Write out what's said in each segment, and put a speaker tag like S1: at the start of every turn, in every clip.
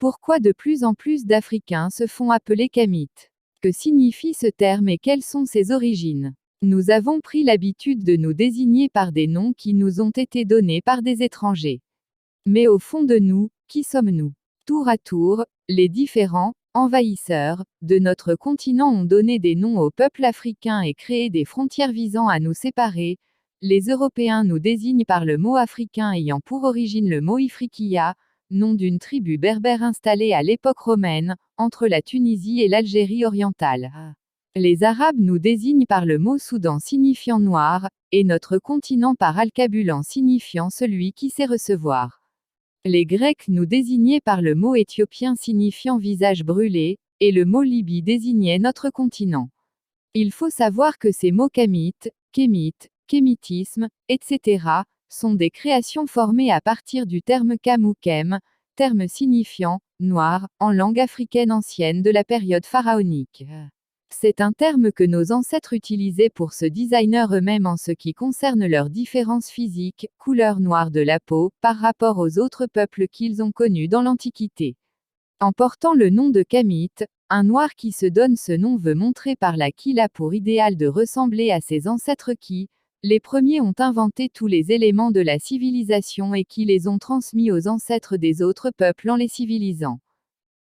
S1: Pourquoi de plus en plus d'Africains se font appeler Kamites? Que signifie ce terme et quelles sont ses origines? Nous avons pris l'habitude de nous désigner par des noms qui nous ont été donnés par des étrangers. Mais au fond de nous, qui sommes-nous? Tour à tour, les différents envahisseurs de notre continent ont donné des noms aux peuples africains et créé des frontières visant à nous séparer. Les Européens nous désignent par le mot africain ayant pour origine le mot Ifriqiya, nom d'une tribu berbère installée à l'époque romaine, entre la Tunisie et l'Algérie orientale. Les Arabes nous désignent par le mot Soudan signifiant noir, et notre continent par Alcabulan signifiant celui qui sait recevoir. Les Grecs nous désignaient par le mot éthiopien signifiant visage brûlé, et le mot Libye désignait notre continent. Il faut savoir que ces mots kamite, kémite, kémitisme, etc., sont des créations formées à partir du terme kam ou kem, terme signifiant noir, en langue africaine ancienne de la période pharaonique. C'est un terme que nos ancêtres utilisaient pour se designer eux-mêmes en ce qui concerne leurs différences physiques, couleur noire de la peau, par rapport aux autres peuples qu'ils ont connus dans l'Antiquité. En portant le nom de Kamite, un noir qui se donne ce nom veut montrer par là qu'il a pour idéal de ressembler à ses ancêtres qui, les premiers ont inventé tous les éléments de la civilisation et qui les ont transmis aux ancêtres des autres peuples en les civilisant.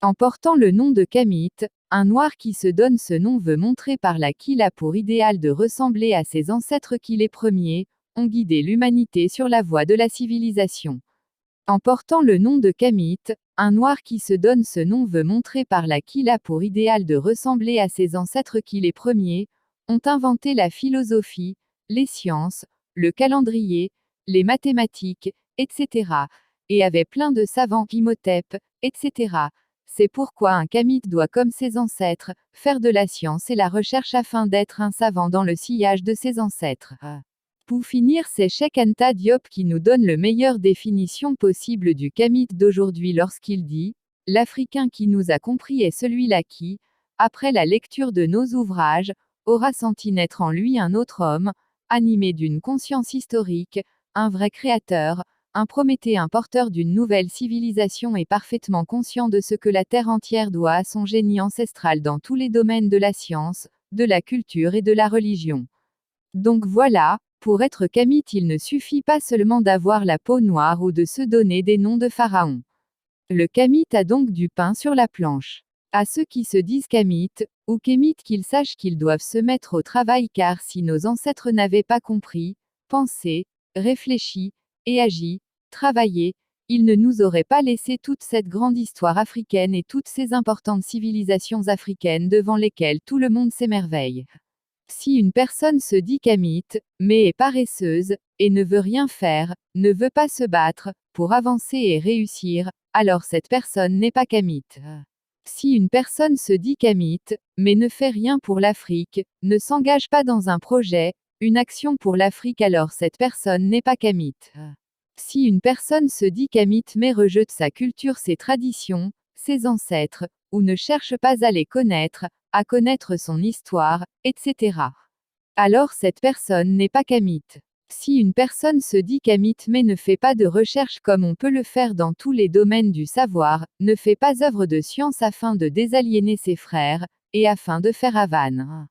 S1: En portant le nom de Kamite, un noir qui se donne ce nom veut montrer par là qu'il a pour idéal de ressembler à ses ancêtres qui les premiers ont guidé l'humanité sur la voie de la civilisation. En portant le nom de Kamite, un noir qui se donne ce nom veut montrer par là qu'il a pour idéal de ressembler à ses ancêtres qui les premiers ont inventé la philosophie, les sciences, le calendrier, les mathématiques, etc., et avait plein de savants Imhotep, etc. C'est pourquoi un Kamite doit, comme ses ancêtres, faire de la science et la recherche afin d'être un savant dans le sillage de ses ancêtres. Pour finir, c'est Cheikh Anta Diop qui nous donne la meilleure définition possible du Kamite d'aujourd'hui lorsqu'il dit « L'Africain qui nous a compris est celui-là qui, après la lecture de nos ouvrages, aura senti naître en lui un autre homme, animé d'une conscience historique, un vrai créateur, un Prométhée, un porteur d'une nouvelle civilisation et parfaitement conscient de ce que la terre entière doit à son génie ancestral dans tous les domaines de la science, de la culture et de la religion. » Donc voilà, pour être Kamite il ne suffit pas seulement d'avoir la peau noire ou de se donner des noms de pharaons. Le Kamite a donc du pain sur la planche. À ceux qui se disent Kamites, ou Kémites qu'ils sachent qu'ils doivent se mettre au travail car si nos ancêtres n'avaient pas compris, pensé, réfléchi, et agi, travaillé, ils ne nous auraient pas laissé toute cette grande histoire africaine et toutes ces importantes civilisations africaines devant lesquelles tout le monde s'émerveille. Si une personne se dit Kamite, mais est paresseuse, et ne veut rien faire, ne veut pas se battre, pour avancer et réussir, alors cette personne n'est pas Kamite. Si une personne se dit Kamite, mais ne fait rien pour l'Afrique, ne s'engage pas dans un projet, une action pour l'Afrique alors cette personne n'est pas Kamite. Si une personne se dit Kamite mais rejette sa culture, ses traditions, ses ancêtres, ou ne cherche pas à les connaître, à connaître son histoire, etc. alors cette personne n'est pas Kamite. Si une personne se dit Kamite mais ne fait pas de recherche comme on peut le faire dans tous les domaines du savoir, ne fait pas œuvre de science afin de désaliéner ses frères, et afin de faire Havane.